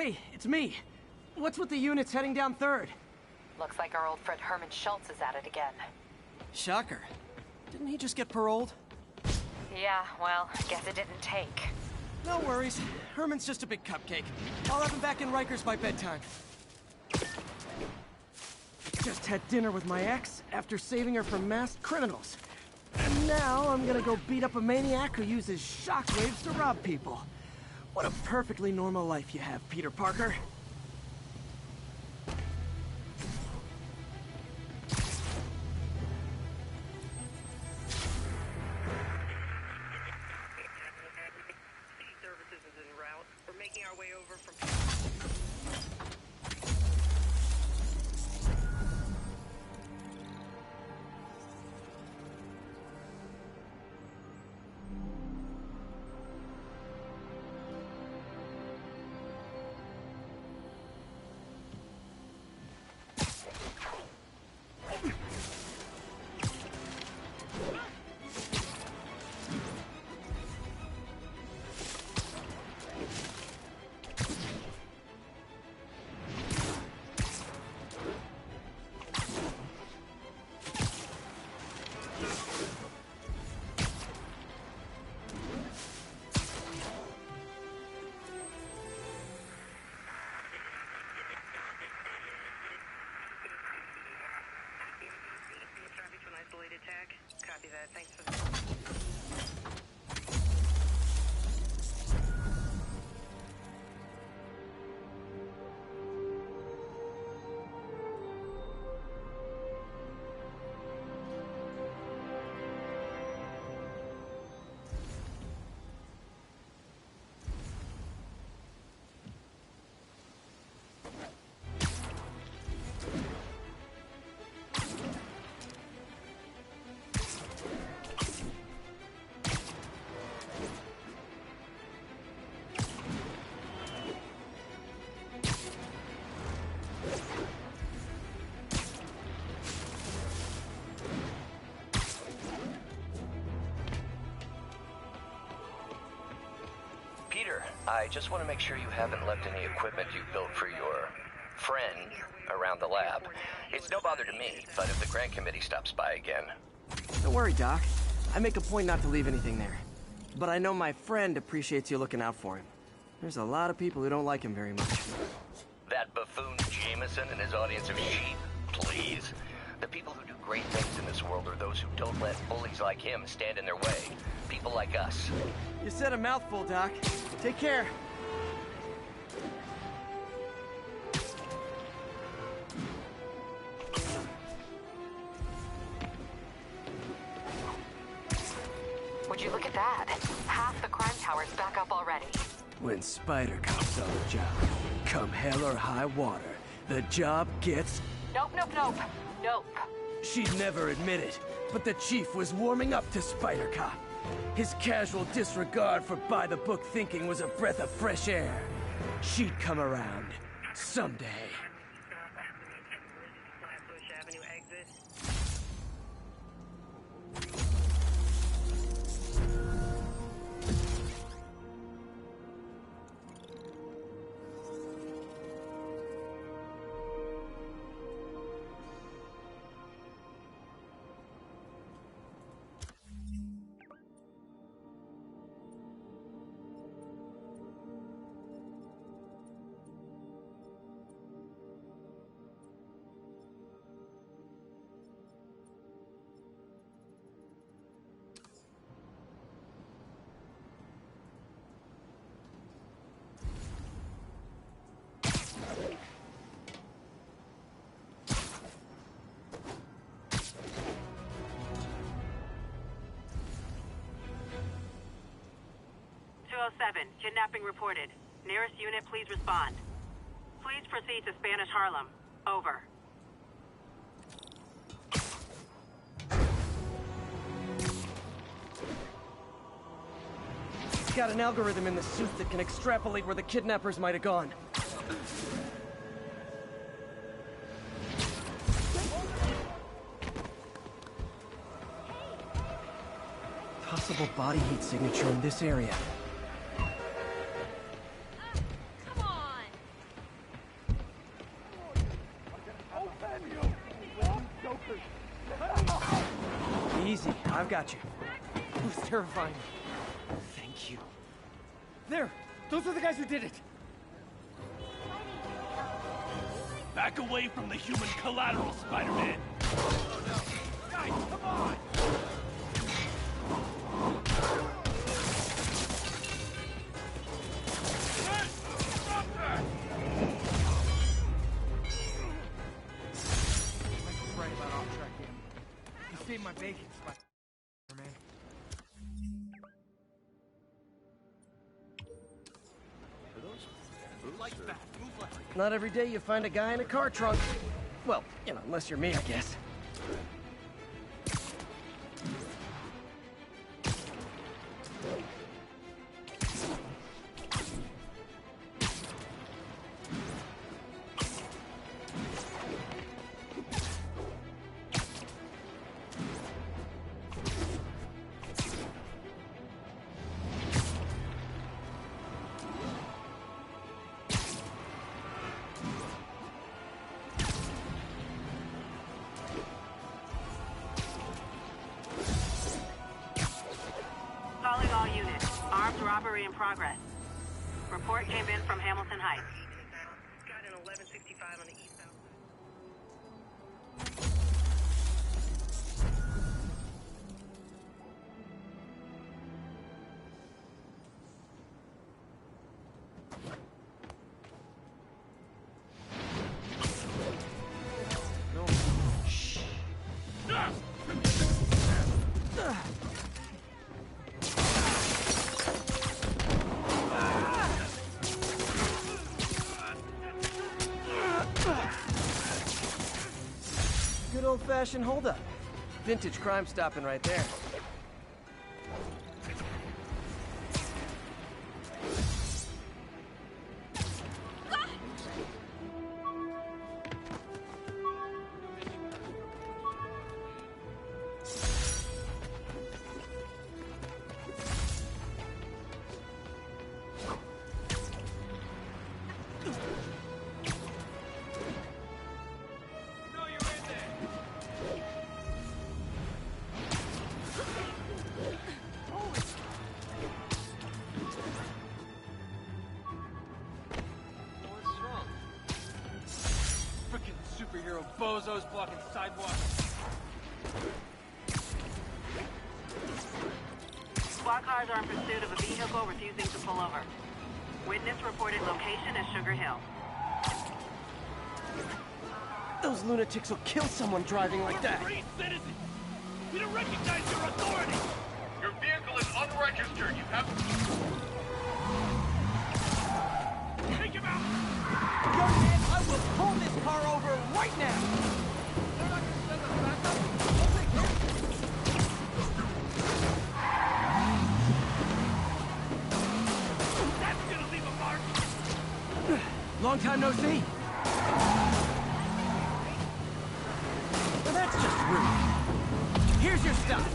Hey, it's me. What's with the units heading down 3rd? Looks like our old friend Herman Schultz is at it again. Shocker. Didn't he just get paroled? Yeah, well, guess it didn't take. No worries. Herman's just a big cupcake. I'll have him back in Rikers by bedtime. Just had dinner with my ex after saving her from masked criminals. And now I'm gonna go beat up a maniac who uses shockwaves to rob people. What a perfectly normal life you have, Peter Parker. Services is en route. We're making our way over from... Isolated tag. Copy that. Thanks for the... Peter, I just want to make sure you haven't left any equipment you built for your friend around the lab. It's no bother to me, but if the grant committee stops by again... Don't worry, Doc. I make a point not to leave anything there. But I know my friend appreciates you looking out for him. There's a lot of people who don't like him very much. That buffoon Jameson and his audience of sheep? Please. The people who do great things in this world are those who don't let bullies like him stand in their way. People like us. You said a mouthful, Doc. Take care. Would you look at that? Half the crime tower's back up already. When Spider comes on the job, come hell or high water, the job gets... Nope, nope, nope. Nope. She'd never admit it, but the chief was warming up to Spider Cop. His casual disregard for by-the-book thinking was a breath of fresh air. She'd come around. Someday. Bush Avenue exit. Kidnapping reported. Nearest unit, please respond. Please proceed to Spanish Harlem. Over. He's got an algorithm in the suit that can extrapolate where the kidnappers might have gone. Possible body heat signature in this area. I've got you. It was terrifying. Thank you. There! Those are the guys who did it! Back away from the human collateral, Spider-Man! Oh no! Guys, come on! Right about off-track him. You saved my bacon, Spider-Man. Not every day you find a guy in a car trunk. Well, you know, unless you're me, I guess. Calling all units. Armed robbery in progress. Report came in from Hamilton Heights. Got an 1165 on the eastbound. Good old-fashioned holdup. Vintage crime stopping right there. Superhero bozos blocking sidewalks. Squad cars are in pursuit of a vehicle refusing to pull over. Witness reported location as Sugar Hill. Those lunatics will kill someone driving like that. Free citizens! We don't recognize your authority! Your vehicle is unregistered. You have... Take him out! Gunhead, I will pull this car over right now! They're not gonna send us back up. We'll take care. That's gonna leave a mark! Long time no see. Well, that's just rude. Here's your stuff.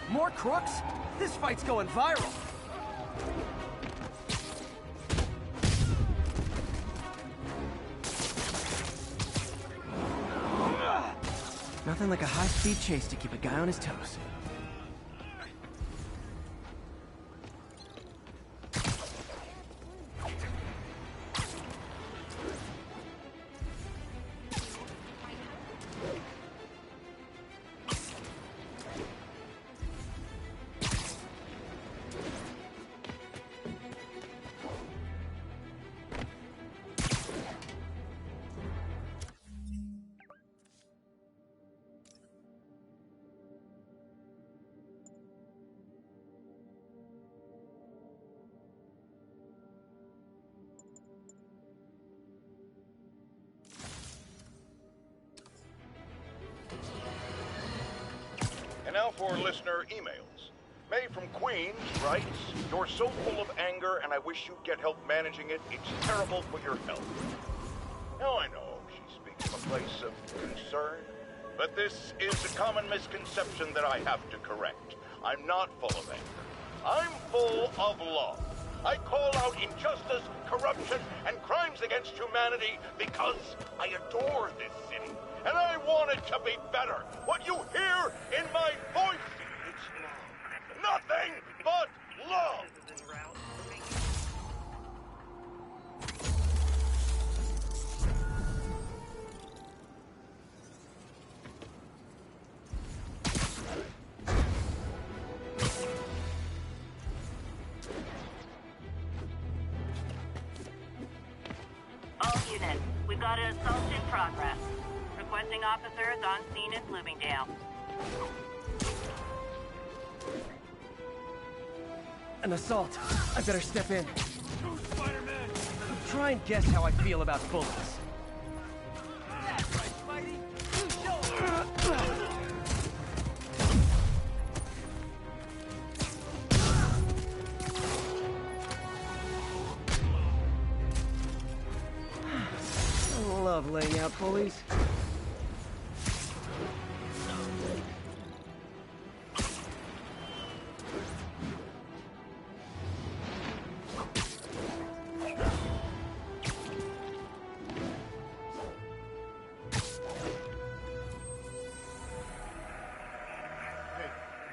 More crooks? This fight's going viral. Nothing like a high-speed chase to keep a guy on his toes. And now for listener emails. May from Queens writes, "You're so full of anger and I wish you'd get help managing it. It's terrible for your health." Now I know she speaks from a place of concern, But this is a common misconception that I have to correct. I'm not full of anger. I'm full of love. I call out injustice, corruption, and crimes against humanity because I adore this city. And I want it to be better. What you hear in my voice, it's love. Nothing but love. All units, we've got an assault in progress. Requesting officers on scene in Bloomingdale. An assault. I better step in. Go, Spider-Man! Try and guess how I feel about bullets. That's right, Spidey! You show 'em. I love laying out bullies.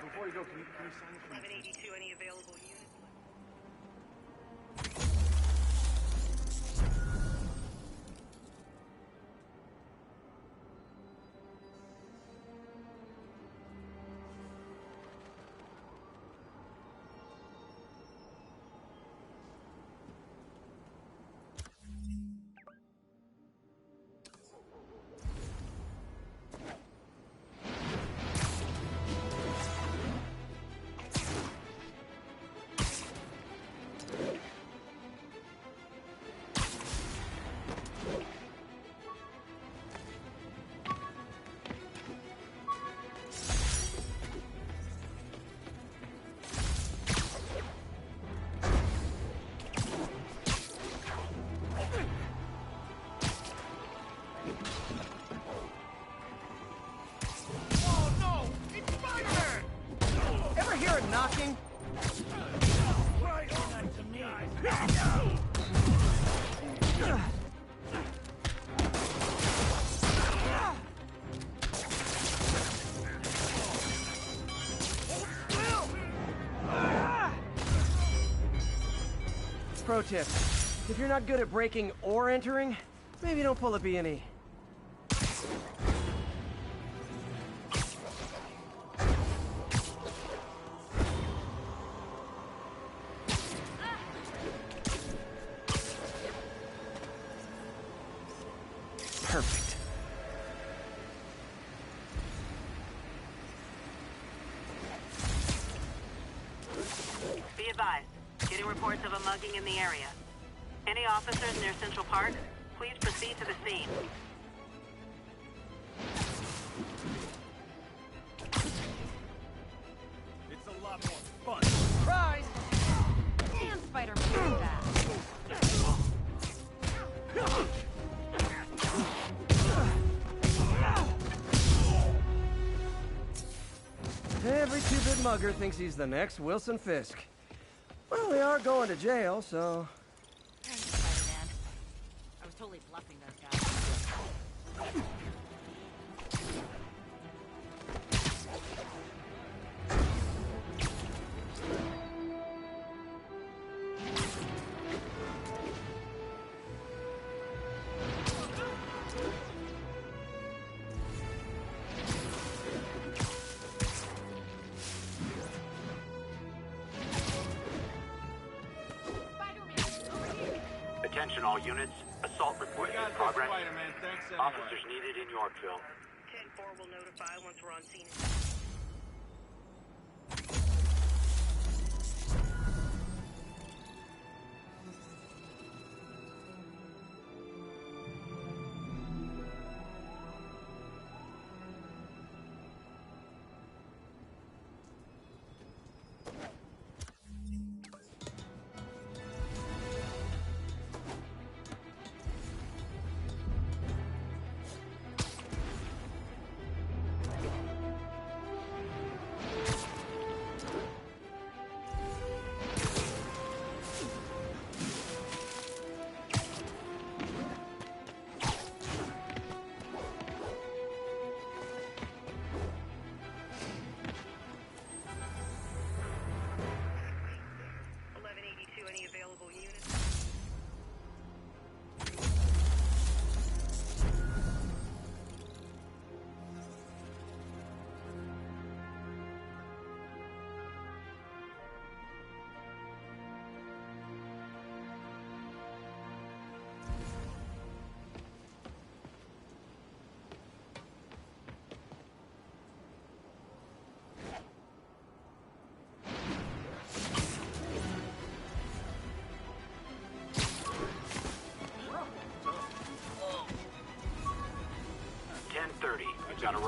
Before you go, can you sign it for me? 1182, any available units? Oh no! It's Spider-Man! Ever hear it knocking? Right on to me! Pro tip. If you're not good at breaking or entering, maybe don't pull a B&E. Perfect. Be advised, getting reports of a mugging in the area. Any officers near Central Park, please proceed to the scene. It's a lot more fun. Surprise! And Spider-Man is back. Every two-bit mugger thinks he's the next Wilson Fisk. Well, they are going to jail, so... Thanks, Spider-Man. I was totally bluffing those guys. Attention all units. Assault report in progress. Spider-Man, thanks anyway. Officers needed in Yorkville. 10-4 will notify once we're on scene.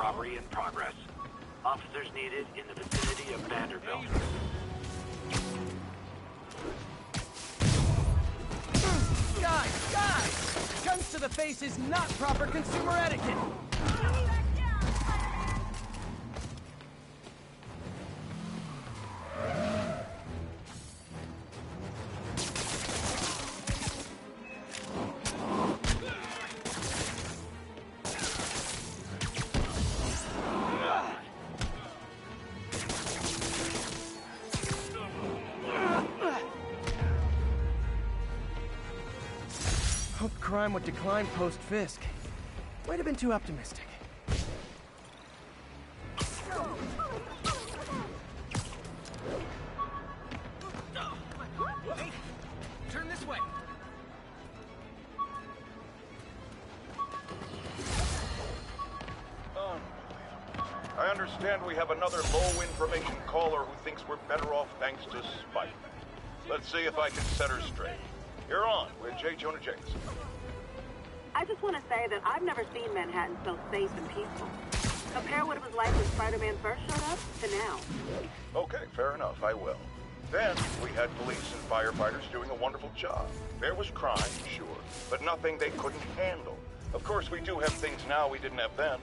robbery in progress. Officers needed in the vicinity of Vanderbilt. Guys! Guns to the face is not proper consumer etiquette! Hoped crime would decline post-Fisk. Might have been too optimistic. Hey, turn this way. I understand we have another low-information caller who thinks we're better off thanks to Spiderman. Let's see if I can set her straight. You're on with J. Jonah Jameson. I just want to say that I've never seen Manhattan so safe and peaceful. Compare what it was like when Spider-Man first showed up to now. Okay, fair enough, I will. Then, we had police and firefighters doing a wonderful job. There was crime, sure, but nothing they couldn't handle. Of course, we do have things now we didn't have then.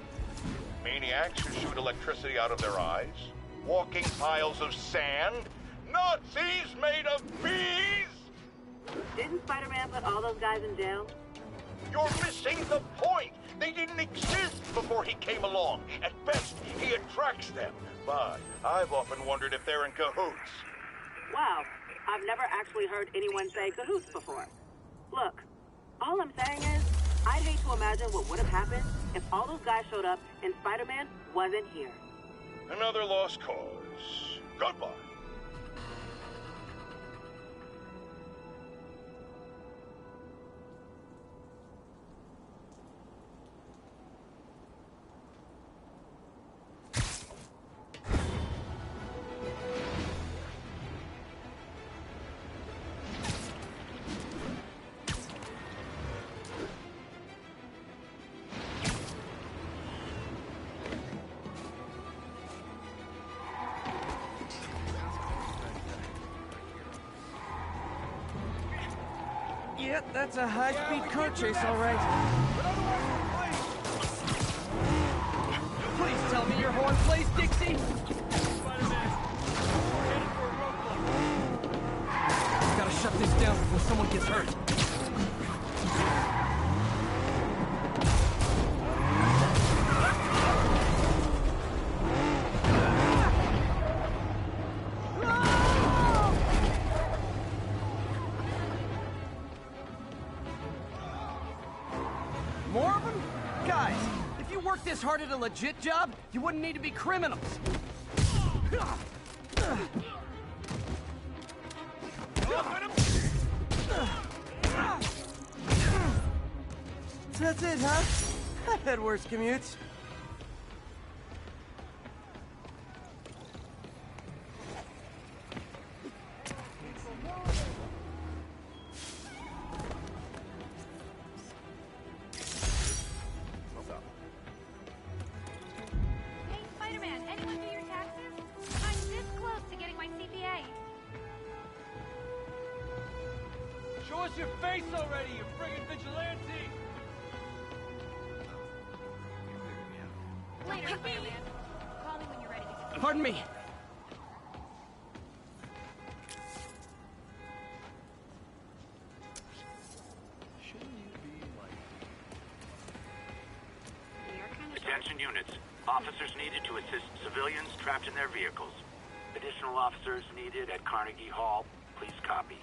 Maniacs who shoot electricity out of their eyes, walking piles of sand, Nazis made of bees! Didn't Spider-Man put all those guys in jail? You're missing the point! They didn't exist before he came along. At best, he attracts them. But I've often wondered if they're in cahoots. Wow, I've never actually heard anyone say cahoots before. Look, all I'm saying is, I'd hate to imagine what would have happened if all those guys showed up and Spider-Man wasn't here. Another lost cause. Goodbye. Yeah, that's a high-speed car chase, all right. Please tell me your horn plays, Dixie! Gotta shut this down before someone gets hurt. More of them? Guys, if you worked this hard at a legit job, you wouldn't need to be criminals. That's it, huh? I had worse commutes. Hey, Spider-Man, anyone do your taxes? I'm this close to getting my CPA. Show us your face already, you friggin' vigilante! Later, Spider-Man. Call me when you're ready to go. Pardon me. Attention units. Officers needed to assist civilians trapped in their vehicles. Additional officers needed at Carnegie Hall. Please copy.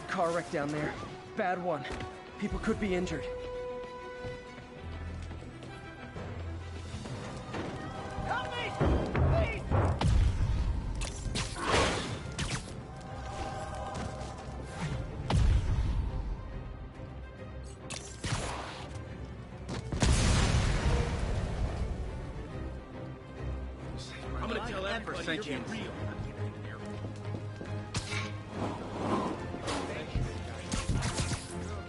Car wreck down there. Bad one. People could be injured. Help me! Please! For sentience.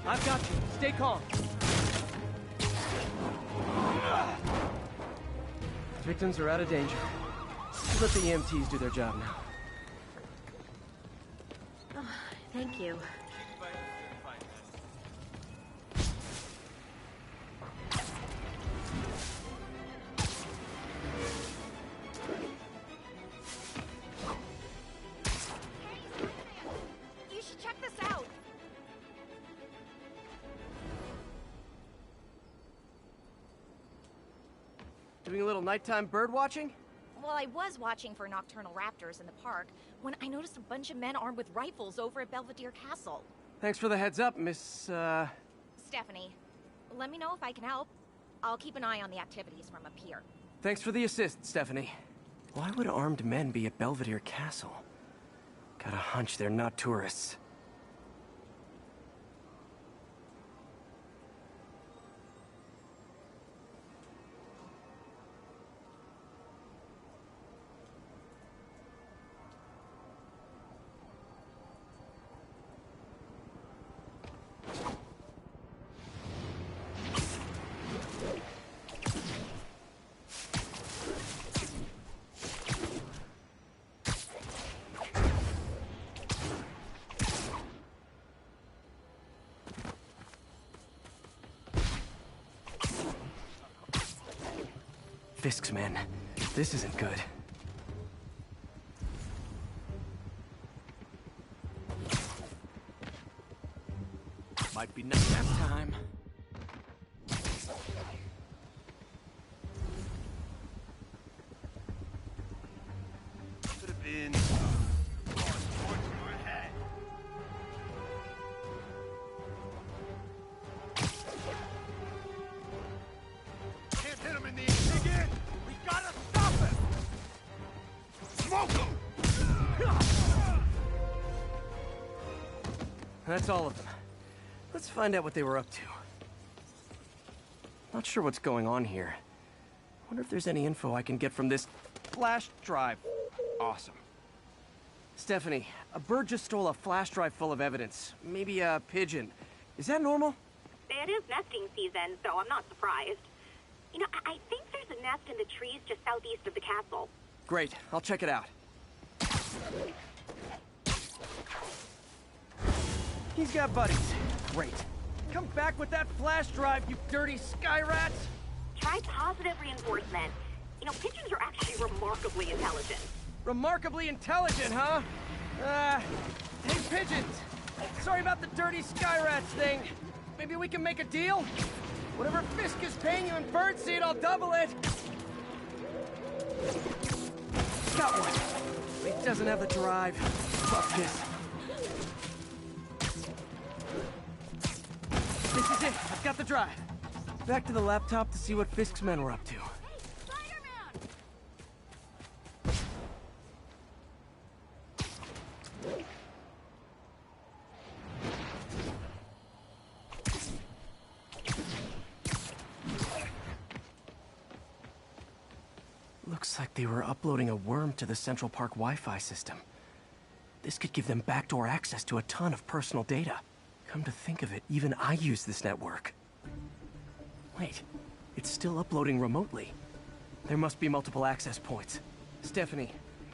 I've got you. Stay calm. Victims are out of danger. Let the EMTs do their job now. Thank you. You should check this out. Doing a little nighttime bird watching? Well, I was watching for nocturnal raptors in the park when I noticed a bunch of men armed with rifles over at Belvedere Castle. Thanks for the heads up, Miss, Stephanie, let me know if I can help. I'll keep an eye on the activities from up here. Thanks for the assist, Stephanie. Why would armed men be at Belvedere Castle? Got a hunch they're not tourists. Fisk's men. This isn't good. Might be nap time. Could have been. Can't hit him in the again. We gotta stop him. Smoke him. That's all of them. Let's find out what they were up to. Not sure what's going on here. Wonder if there's any info I can get from this flash drive. Awesome. Stephanie, a bird just stole a flash drive full of evidence. Maybe a pigeon. Is that normal? It is nesting season, so I'm not surprised. You know, I think there's a nest in the trees just southeast of the castle. Great, I'll check it out. He's got buddies. Great. Come back with that flash drive, you dirty sky rats! Try positive reinforcement. You know, pigeons are actually remarkably intelligent. Remarkably intelligent, huh? Hey, pigeons! Sorry about the dirty sky rats thing. Maybe we can make a deal? Whatever Fisk is paying you in birdseed, I'll double it! Got one. He doesn't have the drive. Fuck this. This is it. I've got the drive. Back to the laptop to see what Fisk's men were up to. Spider-Man! Looks like they were uploading a worm to the Central Park Wi-Fi system. This could give them backdoor access to a ton of personal data. Come to think of it, even I use this network. Wait, it's still uploading remotely. There must be multiple access points. Stephanie,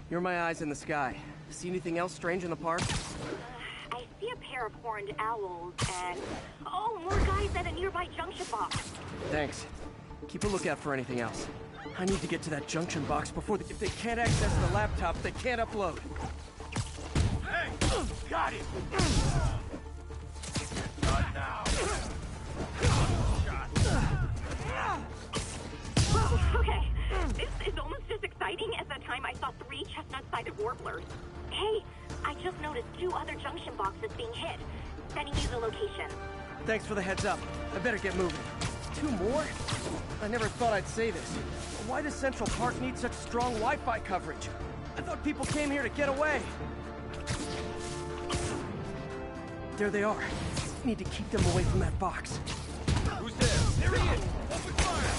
you're my eyes in the sky. See anything else strange in the park? I see a pair of horned owls and... oh, more guys at a nearby junction box. Thanks. Keep a lookout for anything else. I need to get to that junction box before if they can't access the laptop, they can't upload. Hey, got him. Not now. Okay, this is almost as exciting as the time I saw 3 chestnut-sided warblers. Hey, I just noticed 2 other junction boxes being hit. Sending you the location. Thanks for the heads up. I better get moving. 2 more? I never thought I'd say this. Why does Central Park need such strong Wi-Fi coverage? I thought people came here to get away. There they are. Need to keep them away from that box. Who's there? There he is. Open fire.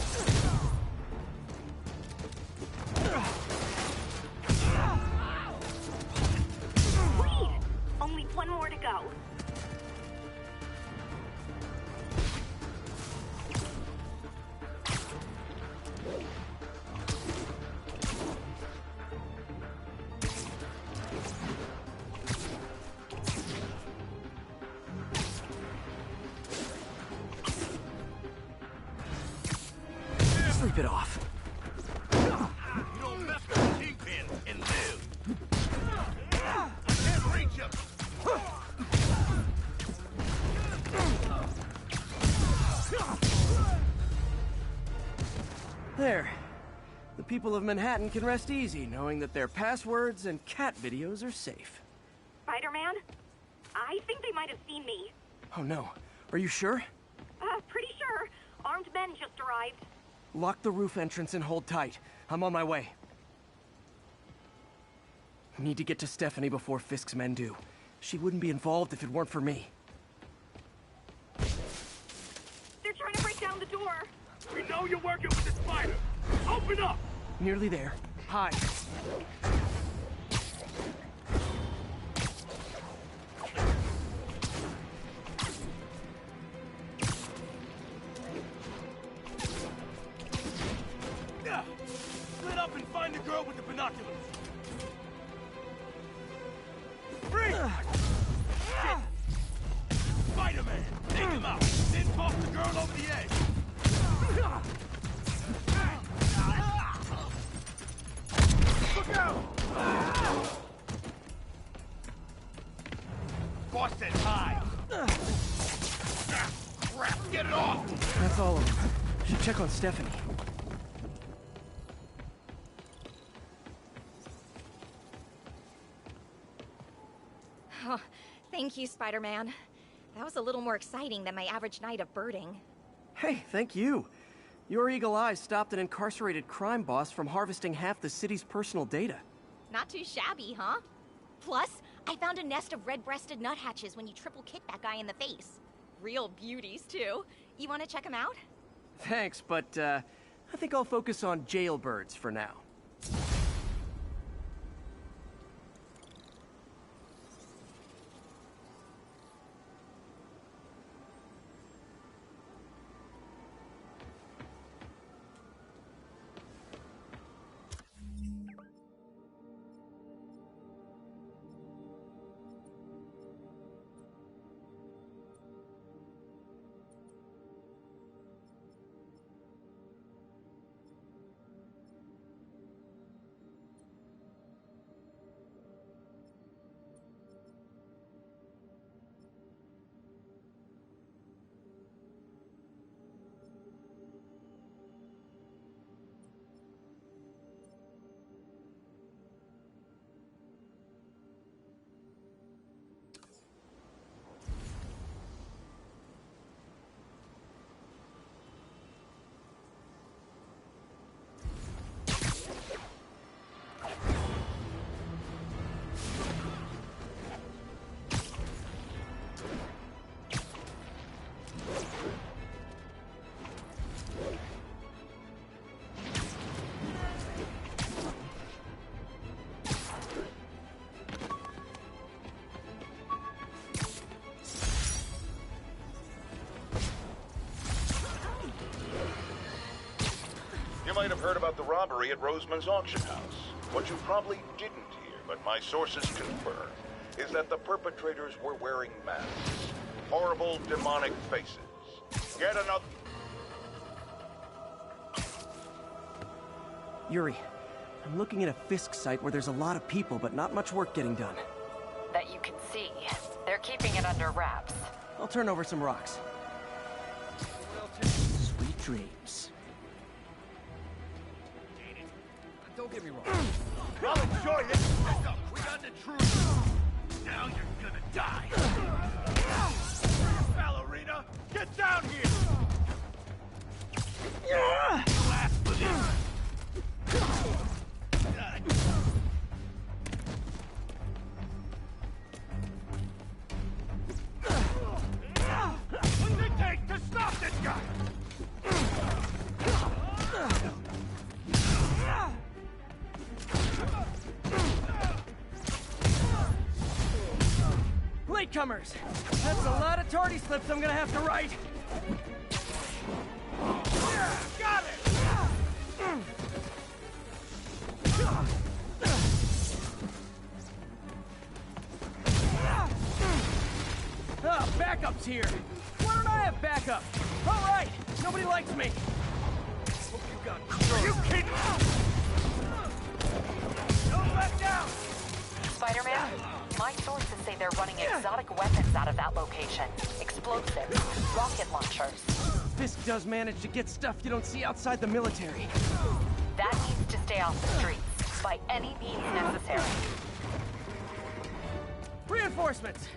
one more to go. Sleep it off. You don't mess with the kingpin and live. I can't reach him. There. The people of Manhattan can rest easy knowing that their passwords and cat videos are safe. Spider-Man? I think they might have seen me. Oh no. Are you sure? Pretty sure. Armed men just arrived. Lock the roof entrance and hold tight. I'm on my way. Need to get to Stephanie before Fisk's men do. She wouldn't be involved if it weren't for me. They're trying to break down the door. We know you're working with the spider. Open up! Nearly there. Hide. Yeah. Split up and find the girl with the binoculars. Free! Spider-Man, take him out. Then toss the girl over the edge. Look out! Boss said hi. Crap, get it off! That's all of them. Should check on Stephanie. Oh, thank you, Spider-Man. That was a little more exciting than my average night of birding. Hey, thank you. Your eagle eyes stopped an incarcerated crime boss from harvesting half the city's personal data. Not too shabby, huh? Plus, I found a nest of red-breasted nuthatches when you triple kicked that guy in the face. Real beauties, too. You want to check them out? Thanks, but I think I'll focus on jailbirds for now. You might have heard about the robbery at Roseman's auction house. What you probably didn't hear, but my sources confirm, is that the perpetrators were wearing masks. Horrible, demonic faces. Get another... Yuri, I'm looking at a Fisk site where there's a lot of people, but not much work getting done. That you can see. They're keeping it under wraps. I'll turn over some rocks. Sweet dreams. Don't get me wrong. I'll enjoy it. We got the truth. Now you're gonna die. Ballerina, get down here. Last for this. What's it take to stop this guy? newcomers. That's a lot of tardy slips I'm gonna have to write. Got it! Backup's here. Why don't I have backup? All right, nobody likes me. Hope you got control. You kidding? Don't back down. Spider-Man, my sources say they're running exotic weapons out of that location. Explosives, rocket launchers. Fisk does manage to get stuff you don't see outside the military. That needs to stay off the streets, by any means necessary. Reinforcements!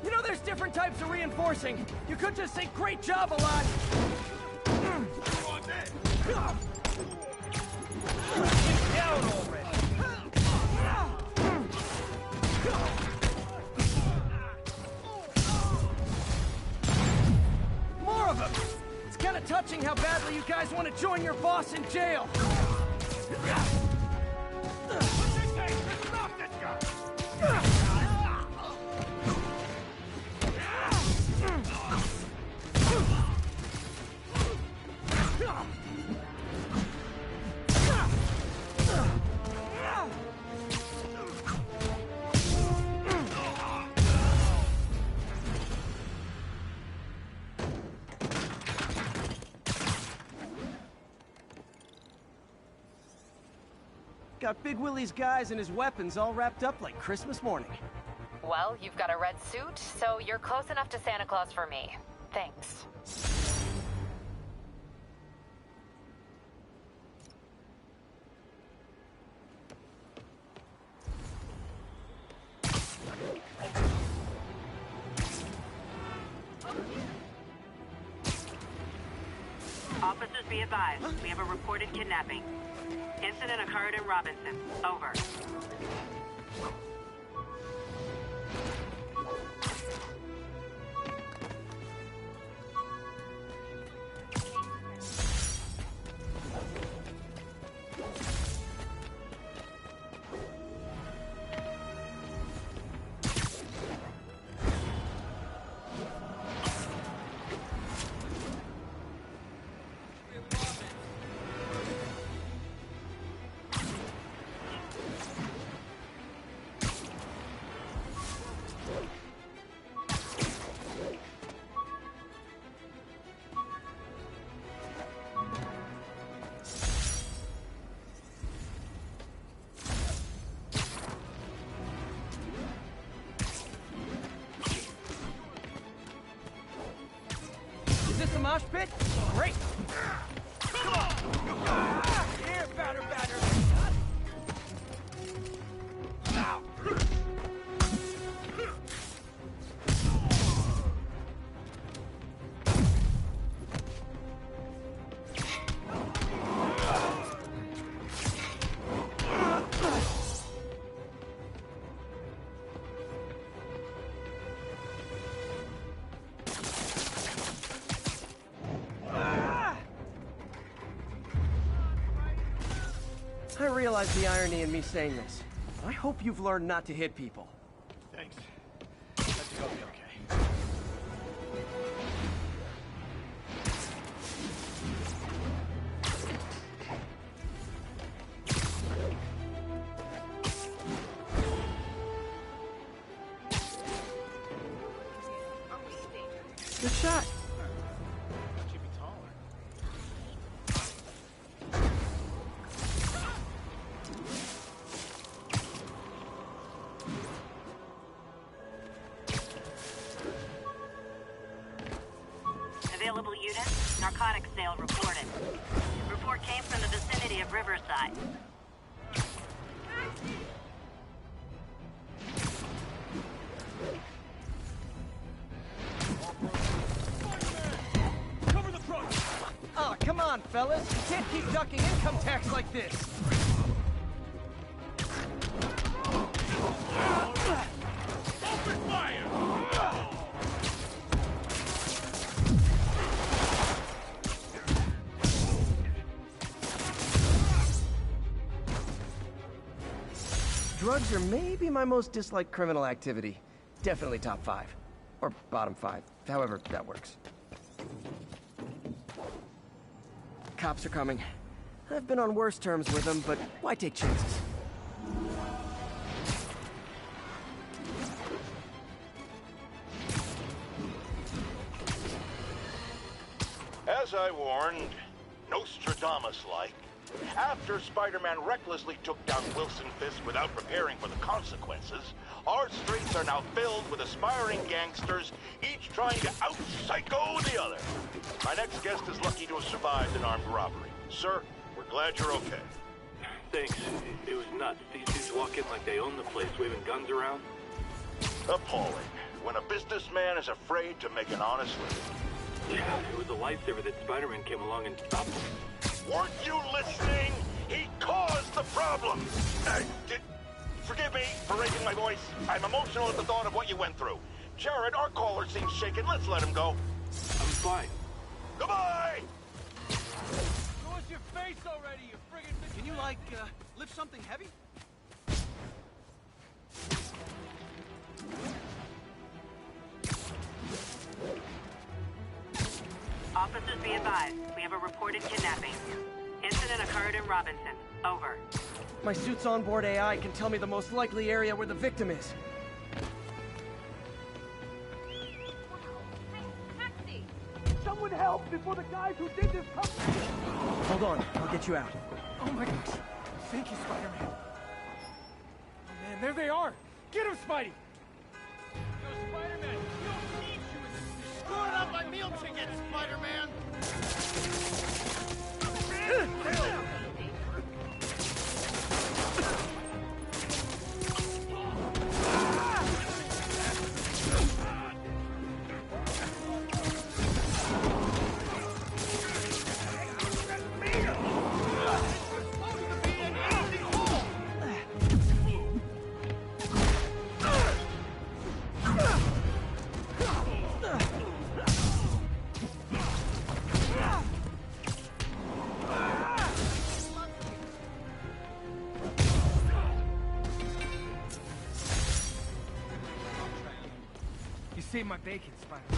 You know there's different types of reinforcing. You could just say great job a lot. Get down already. More of them! It's kind of touching how badly you guys want to join your boss in jail. Got Big Willie's guys and his weapons all wrapped up like Christmas morning. Well, you've got a red suit, so you're close enough to Santa Claus for me. Thanks. Officers be advised, we have a reported kidnapping. Incident occurred in Robinson. Over. Is this a mosh pit? Great! Come on! Here, batter, batter! Ow. I realize the irony in me saying this. I hope you've learned not to hit people. Thanks. I think I'll be okay. Good shot. She'd be taller. Available units, narcotics sale reported. Report came from the vicinity of Riverside. Cover the front! Oh, come on, fellas. You can't keep ducking income tax like this. Open fire! Drugs are maybe my most disliked criminal activity. Definitely top 5. Or bottom 5, however that works. Cops are coming. I've been on worse terms with them, but why take chances? As I warned, Nostradamus-like, after Spider-Man recklessly took down Wilson Fisk without preparing for the consequences, our streets are now filled with aspiring gangsters, each trying to out-psycho the other. My next guest is lucky to have survived an armed robbery. Sir, we're glad you're okay. Thanks. It was nuts. These dudes walk in like they own the place, waving guns around. Appalling. When a businessman is afraid to make an honest living. Yeah, it was a lifesaver that Spider-Man came along and stopped him. Weren't you listening? He caused the problem! Forgive me for raising my voice. I'm emotional at the thought of what you went through. Jared, our caller seems shaken. Let's let him go. I'm fine. Goodbye! Show us your face already, you friggin' bitch. Can you, like, lift something heavy? Officers be advised. We have a reported kidnapping. Incident occurred in Robinson. Over. My suit's onboard AI can tell me the most likely area where the victim is. Someone help before the guys who did this come. Hold on, I'll get you out. Oh my gosh. Thank you, Spider-Man. Oh man, there they are. Get him, Spidey. Yo, Spider-Man, we don't need you in this. Screwing up my meal ticket, Spider-Man. You saved my bacon, Spider-Man.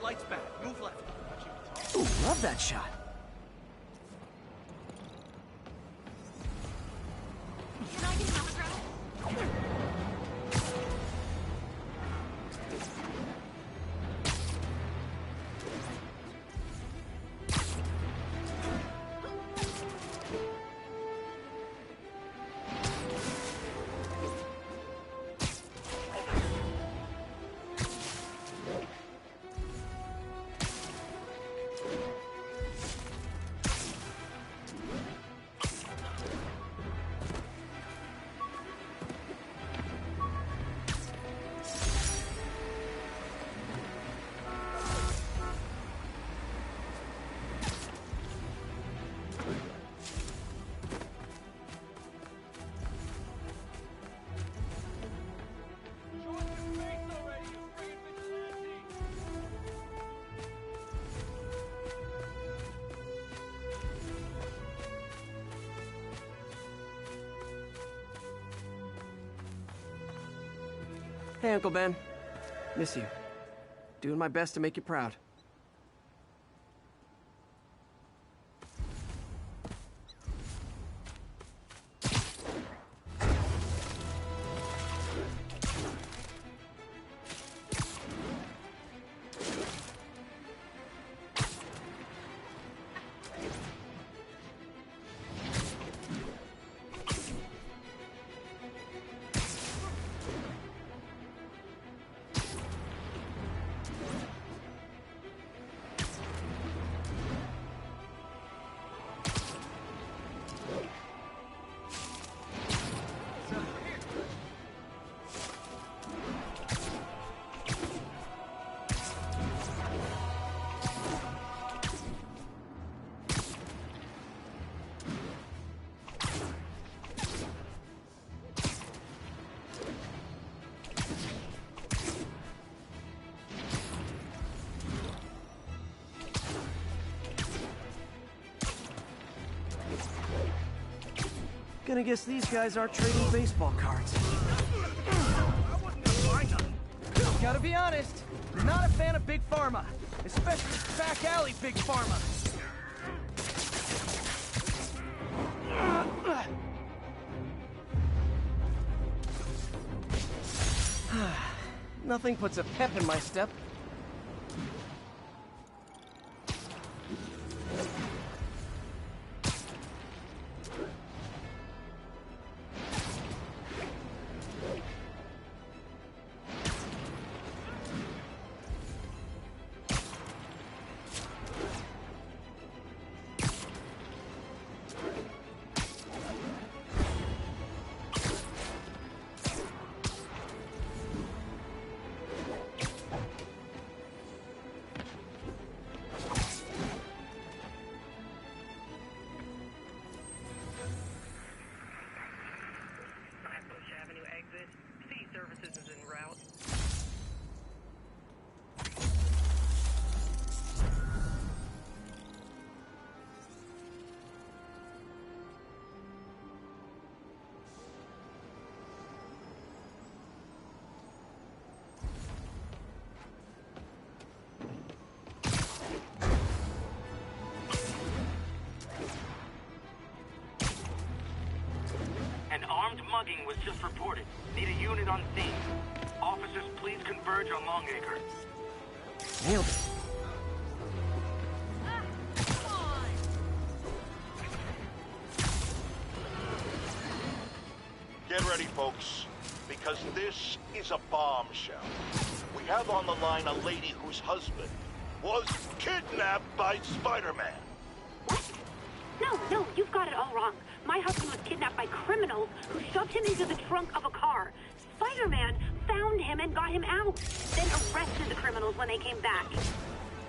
Lights back. Move left. Ooh, love that shot. Can I get an autograph? Hey, Uncle Ben. Miss you. Doing my best to make you proud. Gonna guess these guys aren't trading baseball cards. Gotta be honest, not a fan of Big Pharma. Especially back alley Big Pharma. Nothing puts a pep in my step. Mugging was just reported. Need a unit on scene. Officers, please converge on Longacre. Nailed it. Get ready, folks, because this is a bombshell. We have on the line a lady whose husband was kidnapped by Spiderman. What? No, you've got it all wrong. My husband was kidnapped by criminals who shoved him into the trunk of a car. Spider-Man found him and got him out, then arrested the criminals when they came back.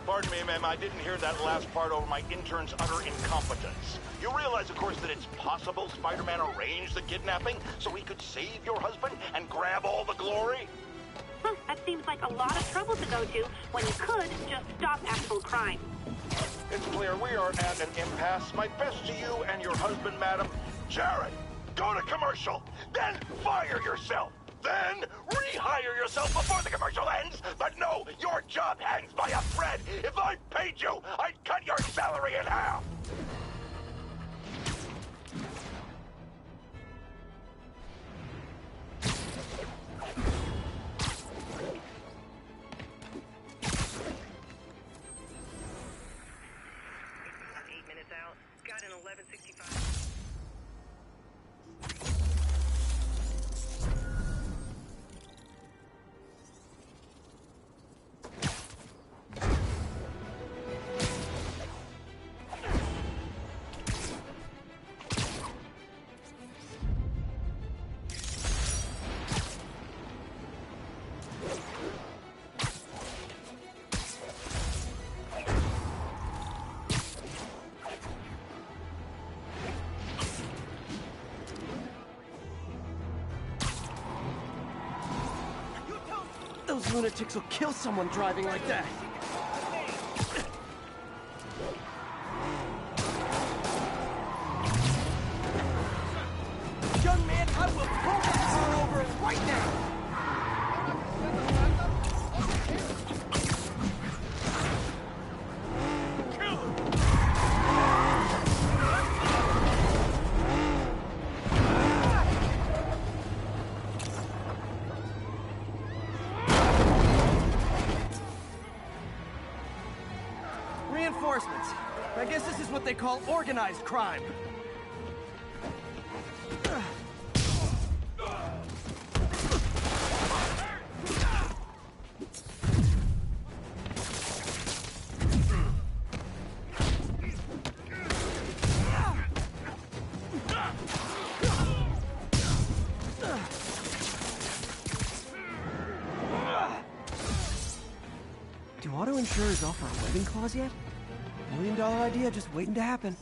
Pardon me, ma'am, I didn't hear that last part over my intern's utter incompetence. You realize, of course, that it's possible Spider-Man arranged the kidnapping so he could save your husband and grab all the glory? Huh, that seems like a lot of trouble to go to when you could just stop actual crime. It's clear we are at an impasse. My best to you and your husband, madam. Jared, go to commercial, then fire yourself. Then rehire yourself before the commercial ends. But no, your job hangs by a thread. If I paid you, I'd cut your salary in half. Got an 1165. Those lunatics will kill someone driving like that. Young man, I will pull that car over right now! Reinforcements. I guess this is what they call organized crime. Do auto insurers offer a wedding clause yet? $1 million idea just waiting to happen.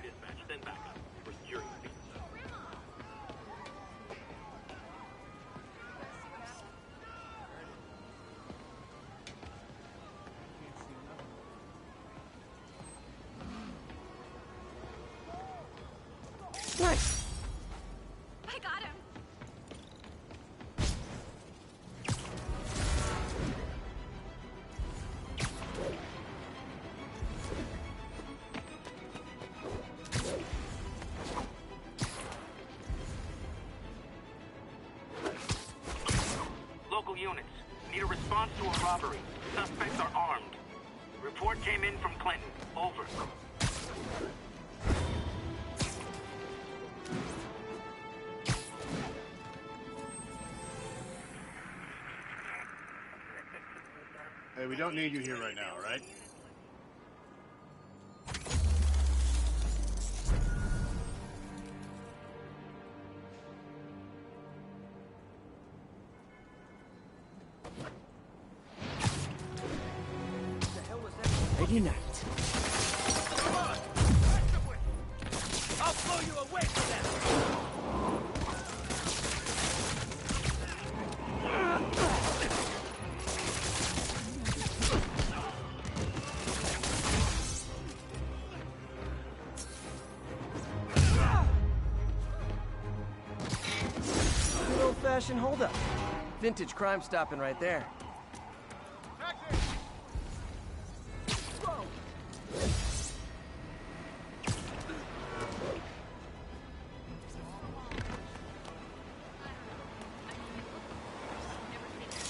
Dispatch, then back up. We're securing the beat. units. Need a response to a robbery. Suspects are armed. Report came in from Clinton. Over. Hey, we don't need you here right now, right? Ready night. I'll blow you away from them! Good old-fashioned holdup. Vintage crime stopping right there.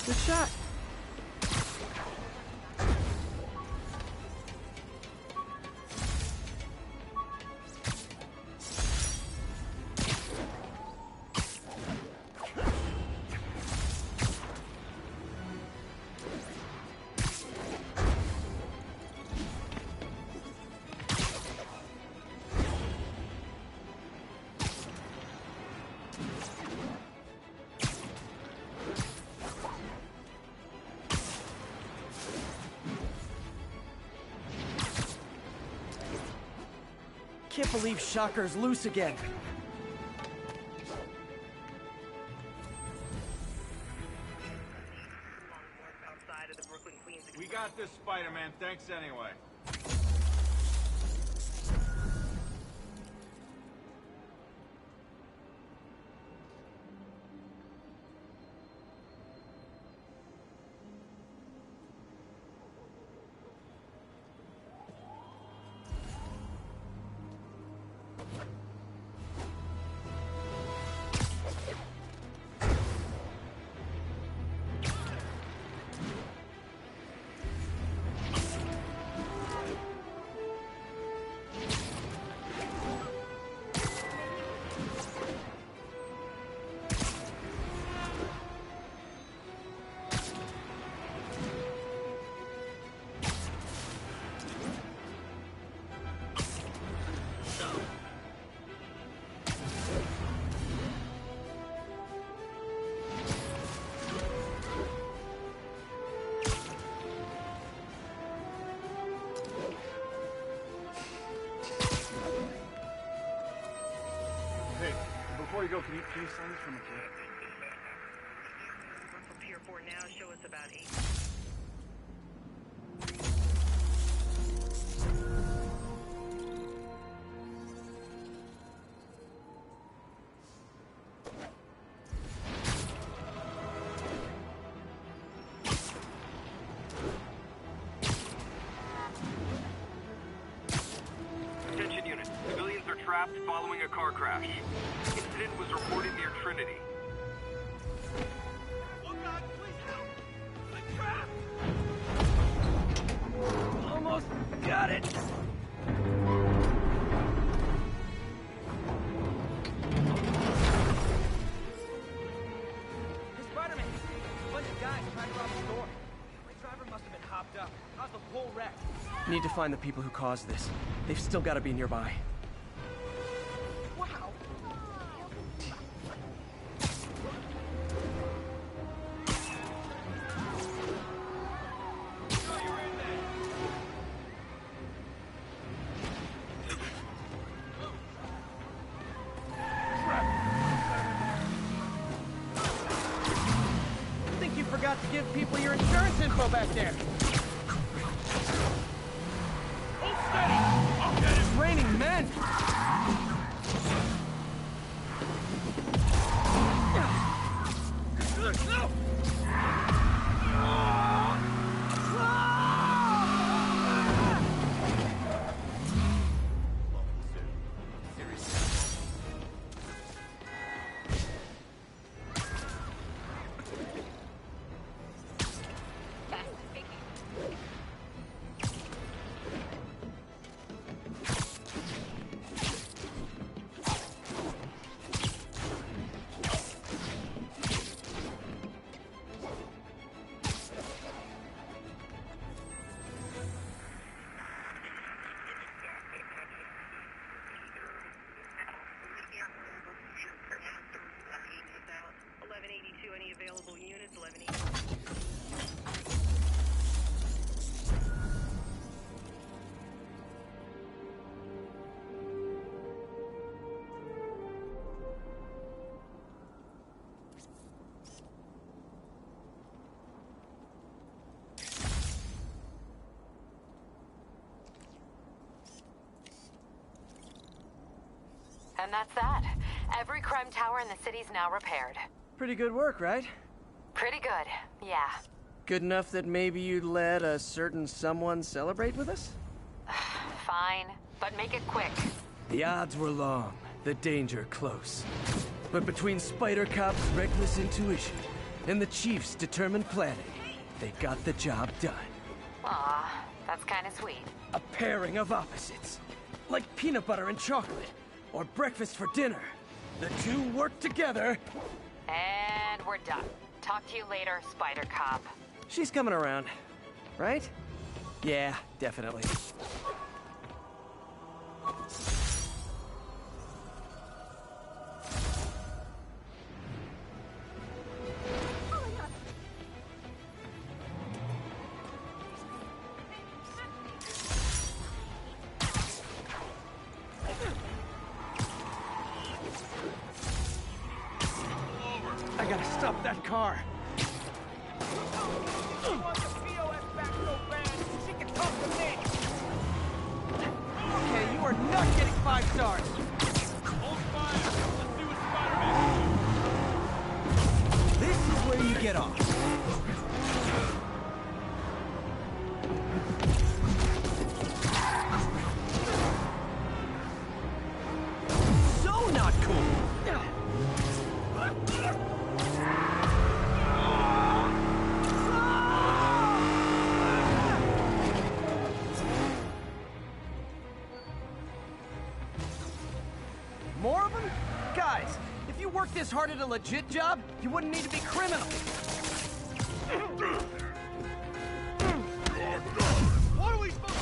Good shot. Can't believe Shocker's loose again. We got this, Spider-Man. Thanks anyway. Before you go, can you sign this from a kid? We're from Pier 4 now. Show us about 8. Attention units. Civilians are trapped following a car crash. Incident was reported near Trinity. Oh God, please help! I'm trapped! Almost got it. Hey, Spider-Man! A bunch of guys tried to rob the store. The driver must have been hopped up. Caused the whole wreck. Need to find the people who caused this. They've still got to be nearby. Wow! I think you forgot to give people your insurance info back there. Hold steady! I'll get him! It's raining men. No! And that's that. Every crime tower in the city's now repaired. Pretty good work, right? Pretty good, yeah. Good enough that maybe you'd let a certain someone celebrate with us? Fine, but make it quick. The odds were long, the danger close. But between Spider Cop's reckless intuition and the Chief's determined planning, they got the job done. Aw, that's kinda sweet. A pairing of opposites. Like peanut butter and chocolate, or breakfast for dinner. The two work together. And we're done. Talk to you later, Spider Cop. She's coming around, right? Yeah, definitely. I gotta stop that car. Okay, you are not getting 5 stars. Hold fire. Let's see what Spider-Man can do. This is where you get off. So not cool. More of them? Guys, if you worked this hard at a legit job, you wouldn't need to be criminals. What are we supposed to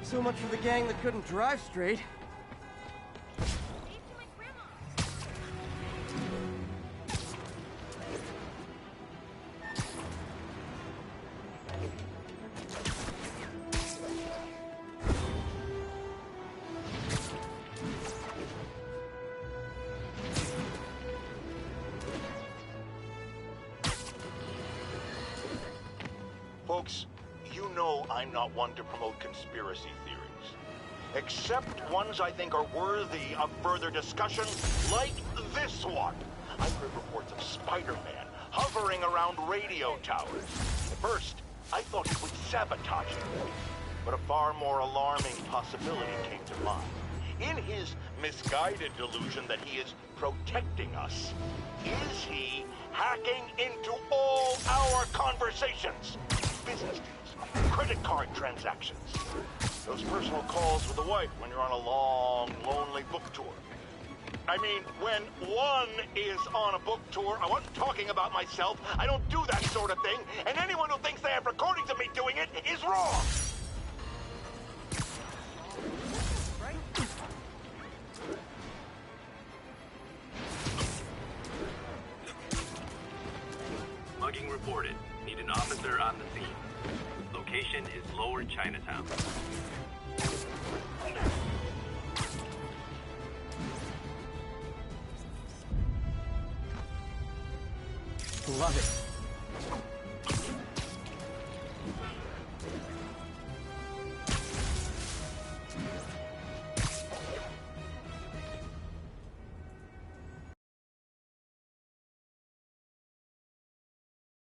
So much for the gang that couldn't drive straight. Folks, you know I'm not one to promote conspiracy theories. Except ones I think are worthy of further discussion, like this one. I've heard reports of Spider-Man hovering around radio towers. At first, I thought he would sabotage them. But a far more alarming possibility came to mind. In his misguided delusion that he is protecting us, is he hacking into all our conversations? Business deals, credit card transactions, those personal calls with the wife when you're on a long, lonely book tour. I mean, when one is on a book tour, I wasn't talking about myself. I don't do that sort of thing, and anyone who thinks they have recordings of me doing it is wrong. Mugging reported. Need an officer on the scene. Location is Lower Chinatown. Love it.